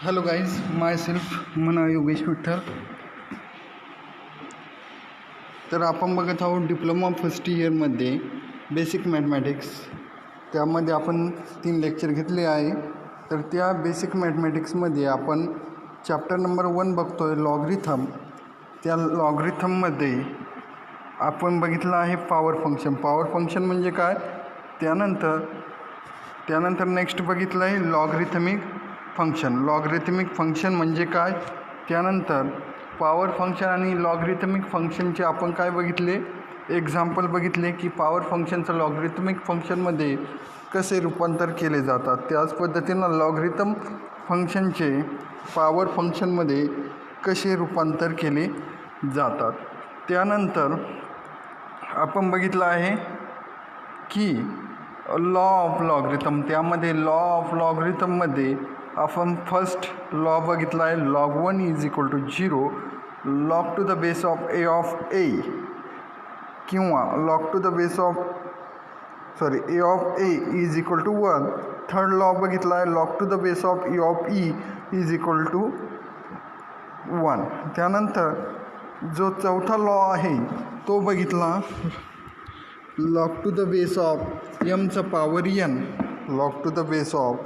Hello guys, माय self म्हणा योगेश विठ्ठल. तर आपण बघत आहोत डिप्लोमा फर्स्ट इयरमध्ये बेसिक मॅथमॅटिक्स. त्यामध्ये आपण 3 लेक्चर घेतले आहे. तर त्या बेसिक मॅथमॅटिक्समध्ये आपण चॅप्टर नंबर 1 बघतो आहे, लॉगरिथम. त्या लॉगरिथममध्ये आपण बघितलं आहे पॉवर फंक्शन. पॉवर फंक्शन म्हणजे काय, त्यानंतर नेक्स्ट बघितलं आहे लॉगरिथमिक फंक्शन. लॉगरिथमिक फंक्शन म्हणजे काय, त्यानंतर पॉवर फंक्शन आणि लॉगरिथमिक फंक्शनचे आपण काय बघितले, एक्झाम्पल बघितले की पॉवर फंक्शनचं लॉगरिथमिक फंक्शनमध्ये कसे रूपांतर केले जातात. त्याच पद्धतीनं लॉगरिथम फंक्शनचे पॉवर फंक्शनमध्ये कसे रूपांतर केले जातात. त्यानंतर आपण बघितलं आहे की लॉ ऑफ लॉगरिथम. त्यामध्ये लॉ ऑफ लॉगरिथममध्ये आपण फर्स्ट लॉ बघितला आहे, log 1 = 0, log to the base of a किंवा log to the base of a of a = 1. Third law बघितला आहे, log to the base of e of e = 1. त्यानंतर जो चौथा लॉ आहे तो बघितला, log to the base of mचा power n, log to the base of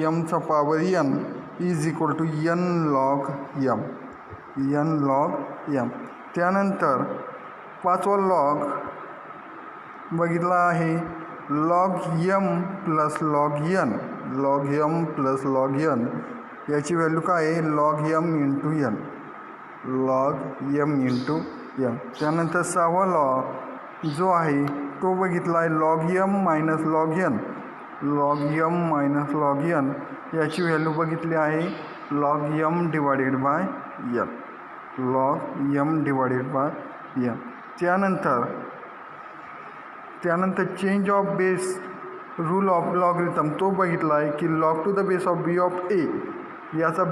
mचा power n = n log m. त्यानंतर पाचवा लॉग बघितला आहे, log m + log n. log m + log n याची व्हॅल्यू काय आहे, log m × n. log m × n. त्यानंतर सहावा लॉ जो आहे तो बघितला आहे, log m - log n. log m - log n याची व्हॅल्यू बघितली आहे, log m / n. log m / n. त्यानंतर change of base rule of logarithm तो बघितला आहे की log to the base of b of a याचा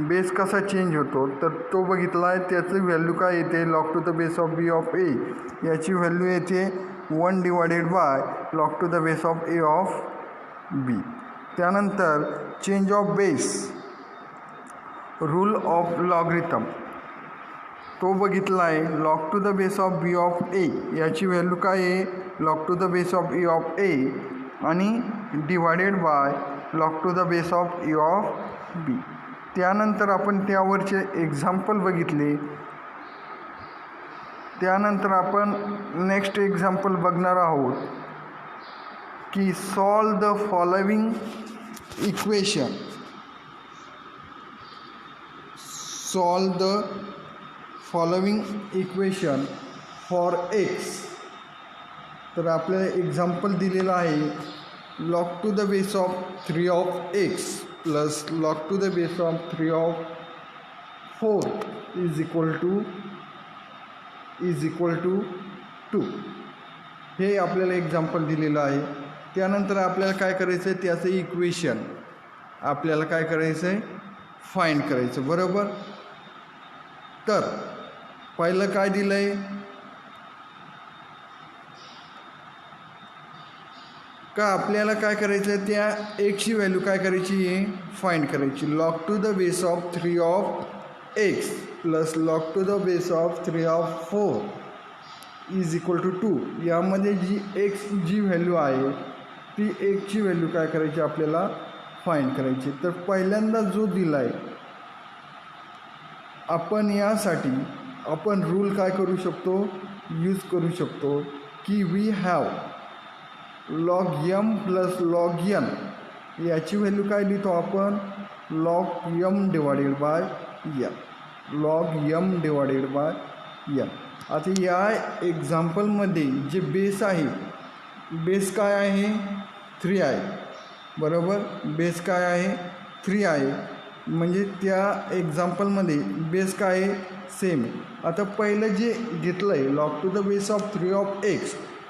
बेस कसा चेंज होतो, तर तो बघितला आहे. त्याची व्हॅल्यू काय येते, log to the base of b of a याची व्हॅल्यू येते 1 / log to the base of a of b. त्यानंतर change of base rule of logarithm तो बघितला आहे, log to the base of b of a याची value काय आहे, log to the base of a of a आणि / log to the base of a of b. त्यानंतर आपण त्यावरचे एक्झाम्पल बघितले. त्यानंतर आपण नेक्स्ट एक्झाम्पल बघणार आहोत की solve the following equation. Solve the following equation for x. तर आपल्याला एक्झाम्पल दिलेलं आहे, log to the base of 3 of x plus log to the base of 3 of 4 = 2. हे आपल्याला एक्झाम्पल दिलेलं आहे. त्यानंतर आपल्याला काय करायचं आहे, त्याचं इक्वेशन आपल्याला काय करायचं आहे, फाइंड करायचं, बरोबर. तर पहिलं काय दिलं आहे, का आपल्याला काय करायचं आहे, त्या एक्सची व्हॅल्यू काय करायची आहे, फाइंड करायची. log to the base of 3 of x plus log to the base of 3 of 4 = 2. यामध्ये जी व्हॅल्यू आहे ती एक्सची व्हॅल्यू काय करायची, आपल्याला फाइंड करायची. तर पहिल्यांदा जो दिला आहे, आपण यासाठी आपण रूल काय करू शकतो, यूज करू शकतो की we have log m + log n याची व्हॅल्यू काय लिहितो आपण, log m / n. log m / n. आता या एक्झाम्पलमध्ये जे बेस आहे, बेस काय आहे, 3 आहे, बरोबर. बेस काय आहे, 3 आहे. म्हणजे त्या एक्झाम्पलमध्ये बेस काय आहे, सेम आहे. आता पहिलं जे घेतलं आहे, log to the base of 3 of x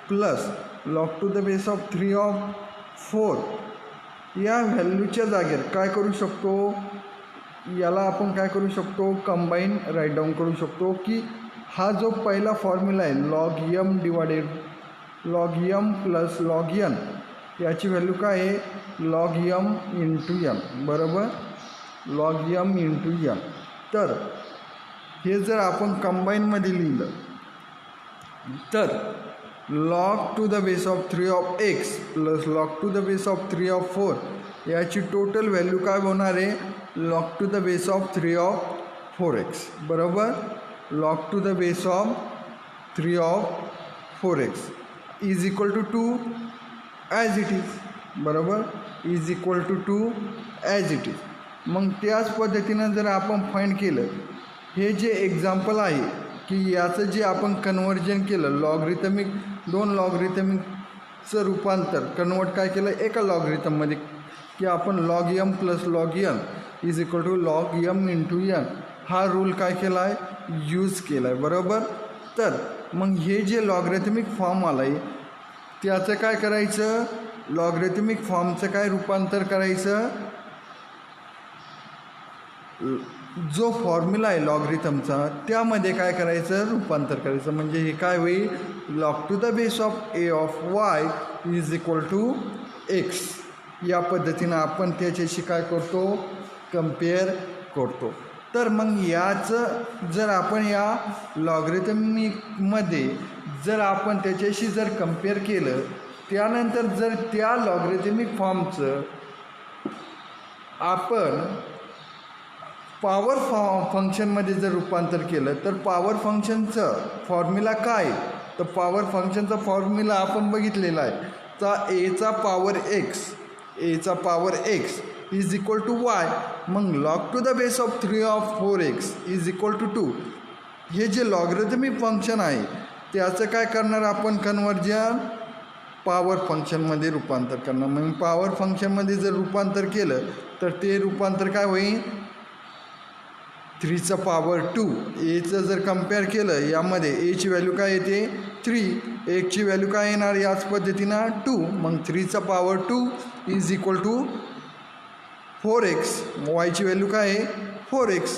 plus log to the base of 3 of 4 या व्हॅल्यूच्या जागेवर काय करू शकतो, याला आपण काय करू शकतो, कंबाईन राईट डाऊन करू शकतो की हा जो पहिला फॉर्म्युला आहे, log m + log n याची व्हॅल्यू काय आहे लॉग यम इंटू यम बरोबर लॉग यम इंटू यम. तर हे जर आपण कंबाईनमध्ये लिहिलं तर log to the base of 3 of x plus log to the base of 3 of 4 याची टोटल व्हॅल्यू काय होणार आहे log to the base of 3 of 4x बरोबर log to the base of 3 of 4x is equal to 2 as it is बरोबर is equal to 2 as it is. मग त्याच पद्धतीनं जर आपण फाइंड केलं हे जे एक्झाम्पल आहे की याचं जे आपण कन्व्हर्जन केलं लॉगरिथमिक 2 लॉगरिथमिकचं रूपांतर कन्वर्ट काय केलं एका लॉगरिथममध्ये की आपण log m plus log n is equal to log m into n हा रूल काय केला आहे यूज केला आहे बरोबर. तर मग हे जे लॉगरिथमिक फॉर्म आला आहे त्याचं काय करायचं लॉगरिथमिक फॉर्मचं काय रूपांतर करायचं जो फॉर्म्युला आहे लॉगरिथमचा त्यामध्ये काय करायचं रूपांतर करायचं म्हणजे हे काय होईल log to the base of A of y is equal to x. या पद्धतीनं आपण त्याच्याशी काय करतो कम्पेअर करतो. तर मग याचं जर आपण या लॉगरिथमिकमध्ये जर आपण त्याच्याशी जर कम्पेअर केलं त्यानंतर जर त्या लॉगरिथमिक फॉर्मचं आपण पॉवर फंक्शनमध्ये जर रूपांतर केलं तर पॉवर फंक्शनचं फॉर्म्युला काय तर पॉवर फंक्शनचा फॉर्म्युला आपण बघितलेला आहे तर एचा power x is equal to y मग log to the base of 3 of 4x is equal to 2. हे जे लॉगरिथमिक फंक्शन आहे त्याचं काय करणार आपण कन्वर्जन पॉवर फंक्शनमध्ये रूपांतर करणार. मग पॉवर फंक्शनमध्ये जर रूपांतर केलं तर ते रूपांतर काय होईल 3चा पॉवर 2 एचं जर कम्पेअर केलं यामध्ये एची व्हॅल्यू काय येते 3 एकची व्हॅल्यू काय येणार याच पद्धतीनं 2 मग 3चा power 2 is equal to 4x वायची व्हॅल्यू काय आहे 4x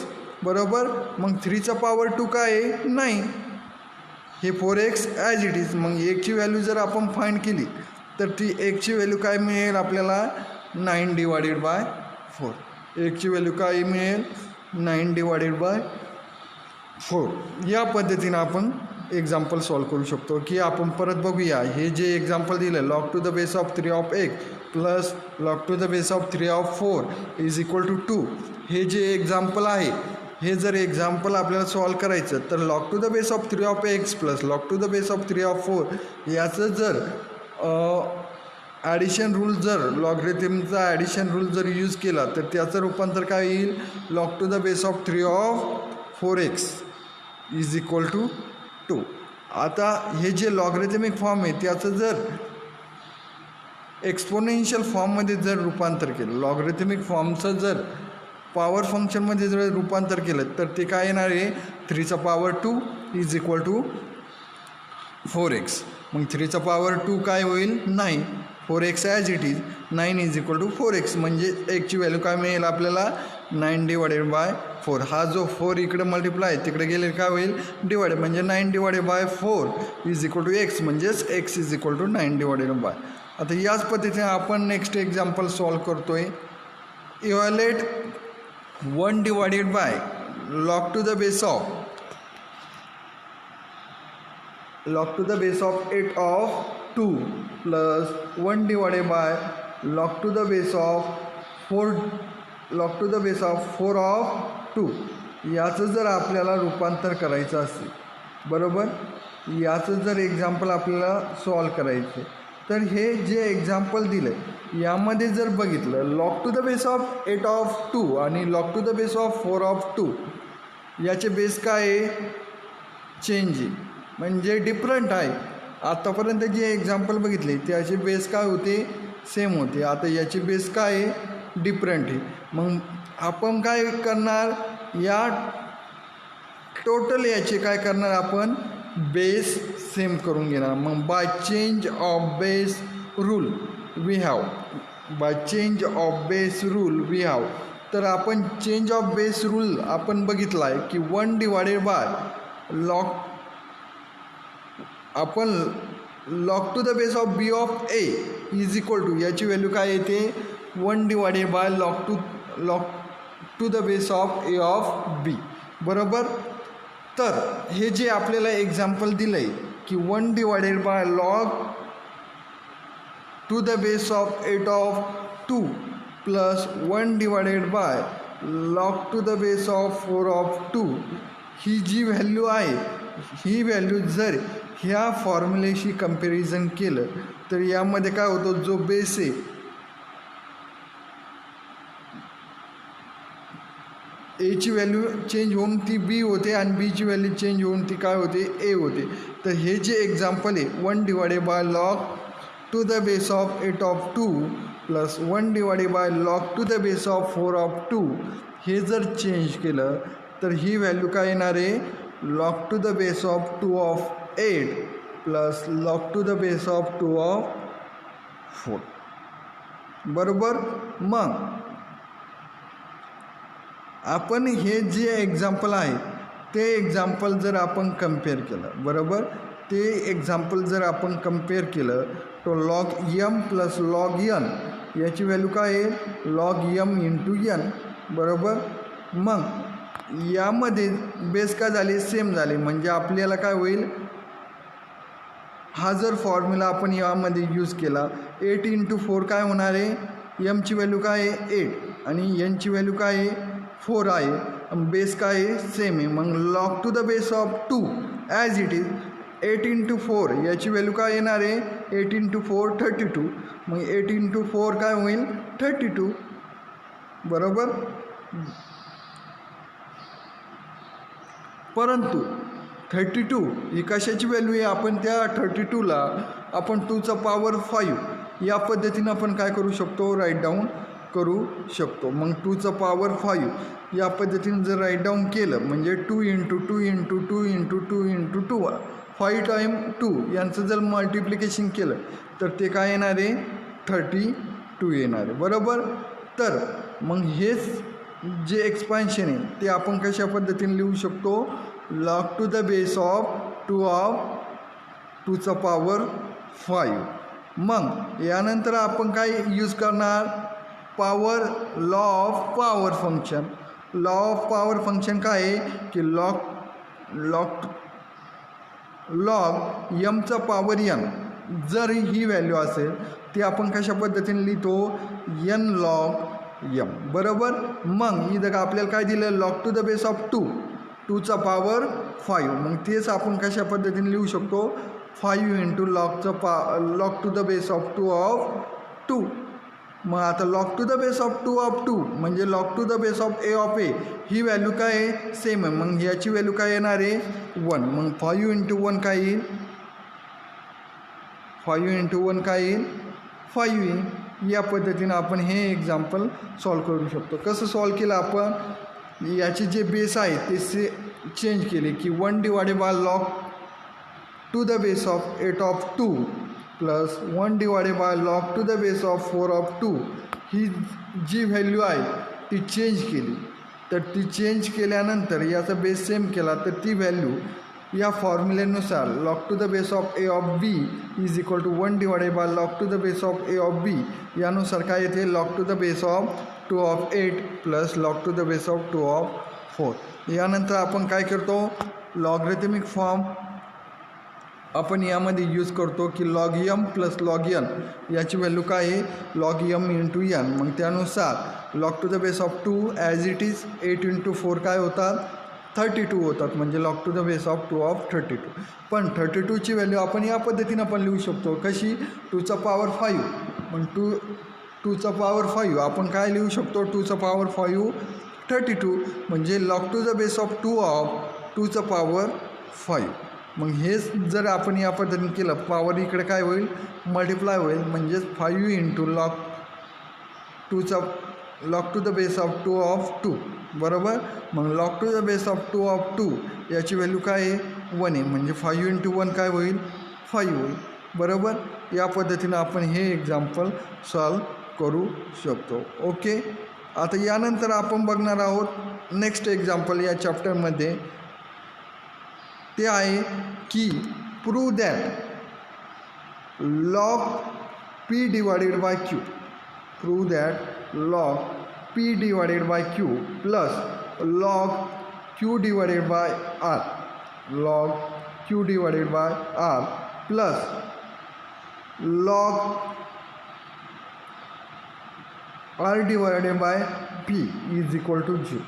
बरोबर मग 3चा पॉवर 2 काय आहे 9 हे 4x ॲज इट इज. मग एकची व्हॅल्यू जर आपण फाइंड केली तर ती एकची व्हॅल्यू काय मिळेल आपल्याला 9 डिवायडेड बाय 4 एकची व्हॅल्यू काय मिळेल 9 डिवायडेड बाय 4. या पद्धतीनं आपण एक्झाम्पल सॉल्व करू शकतो की आपण परत बघूया हे जे एक्झाम्पल दिलं log to the base of 3 of x plus log to the base of 3 of 4 is equal to 2 हे जे एक्झाम्पल आहे हे जर एक्झाम्पल आपल्याला सॉल्व करायचं तर log to the base of 3 of x plus log to the base of 3 of 4 याचं जर ॲडिशन रूल जर लॉगरिथमचा ॲडिशन रूल जर यूज केला तर त्याचं रूपांतर काय येईल log to the base of 3 of 4x is equal to 2. आता हे जे लॉगरिथमिक फॉर्म आहे त्याचं जर एक्सपोनेन्शियल फॉर्ममध्ये जर रूपांतर केलं लॉगरिथमिक फॉर्मचं जर पॉवर फंक्शनमध्ये जर रूपांतर केलं तर ते काय येणार आहे 3चा power 2 is equal to 4x मग 3चा पॉवर 2 काय होईल 9 4x as it is 9 is equal to 4x म्हणजे एकची व्हॅल्यू काय मिळेल आपल्याला 9 डिवायडेड बाय 4 हा जो 4 इकडे मल्टिप्लाय तिकडे गेले काय होईल डिवाइड म्हणजे 9 divided by 4 is equal to x म्हणजेच x is equal to 9 divided by. आता याच पद्धतीने आपण नेक्स्ट एक्झाम्पल सॉल्व करतोय evaluate 1 divided by log to the base of 8 of 2 plus 1 divided by log to the base of 4 of 2 याचं जर आपल्याला रूपांतर करायचं असेल बरोबर याचं जर एक्झाम्पल आपल्याला सॉल्व करायचं तर हे जे एक्झाम्पल दिलं यामध्ये जर बघितलं log to the base of 8 of 2 आणि log to the base of 4 of 2 याचे बेस काय आहे चेंजिंग म्हणजे डिफरंट आहे. आत्तापर्यंत जे एक्झाम्पल बघितले त्याचे बेस काय होते सेम होते आता याची बेस काय आहे डिफरंट आहे. मग आपण काय करणार या टोटल याचे काय करणार आपण बेस सेम करून घेणार. मग by change of base rule we have तर आपण चेंज ऑफ बेस रूल आपण बघितला आहे की 1 डिवायडेड बाय आपण log to the base of b of a is equal to, याची व्हॅल्यू काय येते 1 divided by log to the base of A of B, बरोबर. तर हे जे आपल्याला एक्झाम्पल दिलं आहे की 1 divided by log to the base of 8 of 2 plus 1 divided by log to the base of 4 of 2, ही जी व्हॅल्यू आहे ही व्हॅल्यू जर ह्या फॉर्म्युलेशी कंपॅरिझन केलं तर यामध्ये काय होतं, जो बेस आहे एची व्हॅल्यू चेंज होऊन ती बी होते आणि बीची व्हॅल्यू चेंज होऊन ती काय होते ए होते. तर हे जे एक्झाम्पल आहे 1 divided by log to the base of 8 of 2 plus 1 divided by log to the base of 4 of 2, हे जर चेंज केलं तर ही व्हॅल्यू काय येणार आहे log to the base of 2 of 8 plus log to the base of 2 of 4, बरोबर. मग आपण हे जे एक्झाम्पल आहे ते एक्झाम्पल जर आपण कम्पेअर केलं, बरोबर, ते एक्झाम्पल जर आपण कम्पेअर केलं तो log m plus log n, याची व्हॅल्यू काय आहे लॉग यम इंटू यन, बरोबर. मग यामध्ये बेस काय झाले सेम झाले, म्हणजे आपल्याला काय होईल, हा जर फॉर्म्युला आपण यामध्ये यूज केला 8 इंटू 4 काय होणार आहे, यमची व्हॅल्यू काय आहे 8 आणि यनची व्हॅल्यू काय आहे 4 आहे, बेस काय आहे सेम आहे. मग log to the base of 2 as it is 8 into 4, याची व्हॅल्यू काय येणार आहे 8 इंटू 4 32, मग 8 इंटू 4 काय होईल 32, बरोबर. परंतु 32 ही कशाची व्हॅल्यू आहे, आपण त्या 32ला आपण 2चा पॉवर 5 या पद्धतीनं आपण काय करू शकतो राईट डाऊन करू शकतो. मग 2चा पॉवर 5 या पद्धतीने जर राईट डाऊन केलं म्हणजे 2 into 2 into 2 into 2 into 2 5 time 2 यांचं जर मल्टिप्लिकेशन केलं तर ते काय येणार आहे 32 येणार आहे, बरोबर. तर मग हेच जे एक्सपान्शन आहे ते आपण कशा पद्धतीने लिहू शकतो log to the base of 2 of 2चा पॉवर 5. मग यानंतर आपण काय यूज करणार power law of power function. Law of power function काय आहे की लॉग यमचा पॉवर यन जर ही व्हॅल्यू असेल ती आपण कशा पद्धतीने लिहितो यन लॉग यम, बरोबर. मग इथं आपल्याला काय दिलं log to the base of 2चा पॉवर 5, मग तेच आपण कशा पद्धतीने लिहू शकतो 5 into log to the base of 2 of 2. मग आता log to the base of 2 of 2 म्हणजे log to the base of A of A ही व्हॅल्यू काय आहे सेम आहे, मग याची व्हॅल्यू काय येणार आहे 1, मग 5 इंटू 1 काय येईल 5 इंटू 1 काय येईल 5 येईल. या पद्धतीनं आपण हे एक्झाम्पल सॉल्व करू शकतो. कसं सॉल्व केलं आपण, याचे जे बेस आहे ते चेंज केले की 1 divided by log to the base of 8 of 2 plus 1 divided by log to the base of 4 of 2, ही जी व्हॅल्यू आहे ती चेंज केली. तर ती चेंज केल्यानंतर याचा बेस सेम केला तर ती व्हॅल्यू या फॉर्म्युलेनुसार log to the base of A of B is equal to 1 divided by log to the base of A of B, यानुसार काय येते log to the base of 2 of 8 plus log to the base of 2 of 4. यानंतर आपण काय करतो logarithmic form आपण यामध्ये use करतो की log m plus log n याची व्हॅल्यू काय आहे लॉग यम इंटू यन. मग त्यानुसार log to the base of 2 as it is 8 into 4 काय होतात 32 होतात, म्हणजे log to the base of 2 of 32. पण 32ची व्हॅल्यू आपण या पद्धतीनं पण लिहू शकतो कशी 2चा पॉवर 5, मग 2चा पॉवर 5 आपण काय लिहू शकतो 2चा पॉवर 5 32, म्हणजे log to the base of 2 of 2चा पॉवर 5. मग हेच जर आपण या पद्धतीने केलं पॉवर इकडे काय होईल मल्टिप्लाय होईल, म्हणजेच 5 into log to the base of 2 of 2, बरोबर. मग log to the base of 2 of 2 याची व्हॅल्यू काय आहे 1 आहे, म्हणजे 5 इंटू 1 काय होईल 5 होईल, बरोबर. या पद्धतीनं आपण हे एक्झाम्पल सॉल्व करू शकतो. ओके. आता यानंतर आपण बघणार आहोत नेक्स्ट एक्झाम्पल या चॅप्टरमध्ये, ते आहे की prove that log P divided by Q. Prove that log P divided by Q plus log Q divided by R, log Q divided by R plus log R divided by P is equal to 0.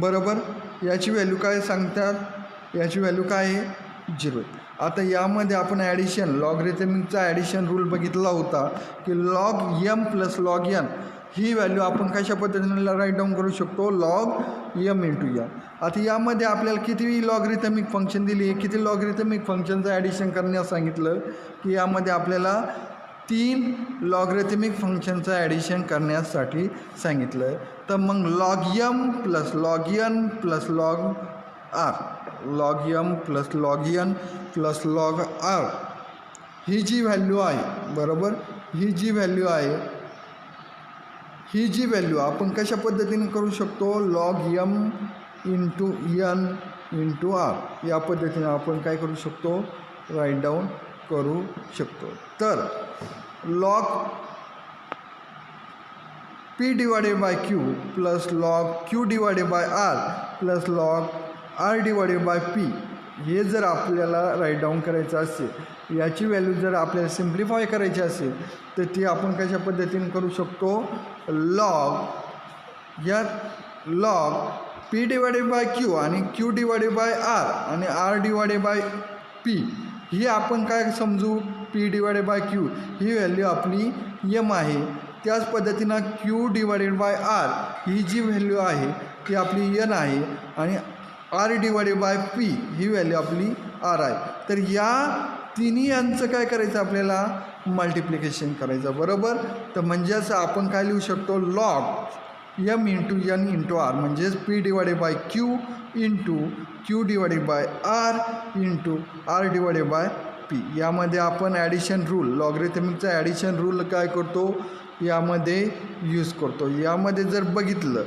बरोबर, याची value काय सांगतात, याची value काय आहे 0. आता यामध्ये आपण ॲडिशन लॉगरिथमिकचा ॲडिशन रूल बघितला होता की log M plus log N ही व्हॅल्यू आपण कशा पद्धतीने राईट डाऊन करू शकतो, लॉग एम इंटू एन. आता यामध्ये आपल्याला किती लॉगरिथमिक फंक्शन दिली आहे, किती लॉगरिथमिक फंक्शनचं ॲडिशन करण्यास सांगितलं की यामध्ये आपल्याला 3 लॉगरिथमिक फंक्शनचं ॲडिशन करण्यासाठी सांगितलं. तर मग log M plus log N plus log R, log M plus log N plus log R ही जी व्हॅल्यू आहे, बरोबर, ही जी व्हॅल्यू आहे, ही जी व्हॅल्यू आपण कशा पद्धतीने करू शकतो, log m into n into r या पद्धतीने आपण काय करू शकतो, राईट डाऊन करू शकतो. तर log P divided by Q plus log Q divided by R plus log R divided by P हे जर आपल्याला राईट डाऊन करायचं असेल, याची व्हॅल्यू जर आपल्याला सिम्प्लिफाय करायची असेल तर ती आपण कशा पद्धतीने करू शकतो, log P divided by Q आणि Q डिवायडेड बाय R आणि R डिवायडेड बाय P ही आपण काय समजू, P डिवायडेड बाय Q ही व्हॅल्यू आपली M आहे. त्याच पद्धतीनं Q डिवायडेड बाय R ही जी व्हॅल्यू आहे ती आपली N आहे आणि R डिवायडेड बाय P ही व्हॅल्यू आपली R आहे. तर या तिन्ही यांचं काय करायचं, आपल्याला मल्टिप्लिकेशन करायचं, बरोबर. तर म्हणजेच आपण काय लिहू शकतो, log M into N into R म्हणजेच P divided by Q into Q divided by R into R divided by P. यामध्ये आपण ॲडिशन रूल, लॉगरिथमिकचा ॲडिशन रूल काय करतो, यामध्ये यूज करतो. यामध्ये जर बघितलं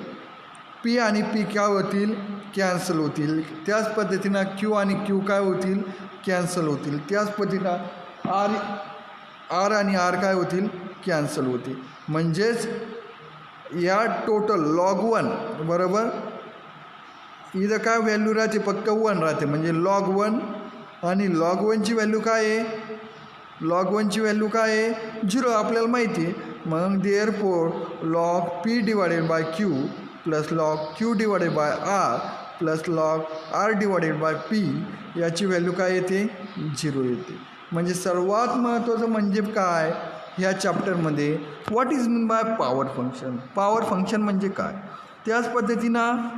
P आणि P काय होतील, कॅन्सल होतील. त्याच पद्धतीनं Q आणि Q काय होतील, कॅन्सल होतील. त्याच पद्धतीनं R आणि R काय होतील, कॅन्सल होतील. म्हणजेच या टोटल लॉग 1, बरोबर, इथं काय व्हॅल्यू राहते, फक्त 1 राहते. म्हणजे लॉग 1 आणि लॉग 1ची व्हॅल्यू काय आहे, लॉग 1ची व्हॅल्यू काय आहे, 0 आपल्याला माहिती आहे. मग therefore log P divided by Q plus log Q divided by R plus log R divided by P याची व्हॅल्यू काय येते, 0 येते. म्हणजे सर्वात महत्त्वाचं म्हणजे काय, ह्या चॅप्टरमध्ये what is mean by power function. Power function म्हणजे काय, त्याच पद्धतीनं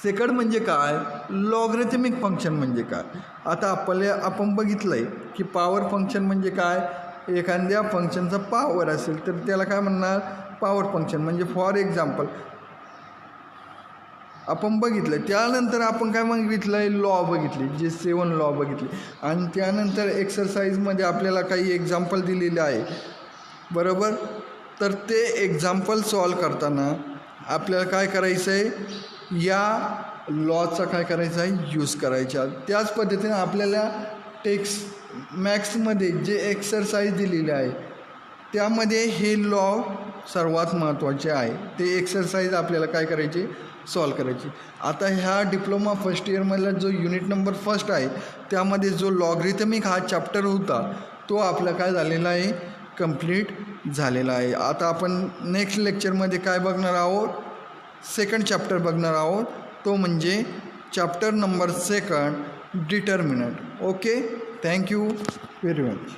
सेकंड म्हणजे काय, लॉगरिथमिक फंक्शन म्हणजे काय. आता आपण बघितलं आहे की पॉवर फंक्शन म्हणजे काय, एखाद्या फंक्शनचा पॉवर असेल तर त्याला काय म्हणणार, पॉवर फंक्शन. म्हणजे फॉर एक्झाम्पल आपण बघितलं, त्यानंतर आपण काय बघितलं आहे, लॉ बघितली, जे 7 लॉ बघितले. आणि त्यानंतर एक्सरसाइजमध्ये आपल्याला काही एक्झाम्पल दिलेले आहे, बरोबर. तर ते एक्झाम्पल सॉल्व करताना आपल्याला काय करायचं आहे, या लॉचा काय करायचा आहे, यूज करायचा. त्याच पद्धतीने आपल्याला मॅथ्समध्ये जे एक्सरसाइज दिलेले आहे त्यामध्ये हे लॉ सर्वात महत्त्वाचे आहे. ते एक्सरसाइज आपल्याला काय करायचे, सॉल्व करायची. आता ह्या डिप्लोमा फर्स्ट इयरमधला जो युनिट नंबर 1 आहे त्यामध्ये जो लॉगरिथमिक हा चॅप्टर होता तो आपला काय झालेला आहे, कंप्लीट झालेला आहे. आता आपण नेक्स्ट लेक्चरमध्ये काय बघणार आहोत, सेकंड चॅप्टर बघणार आहोत, तो म्हणजे chapter number 2 determinant. Okay, thank you very much.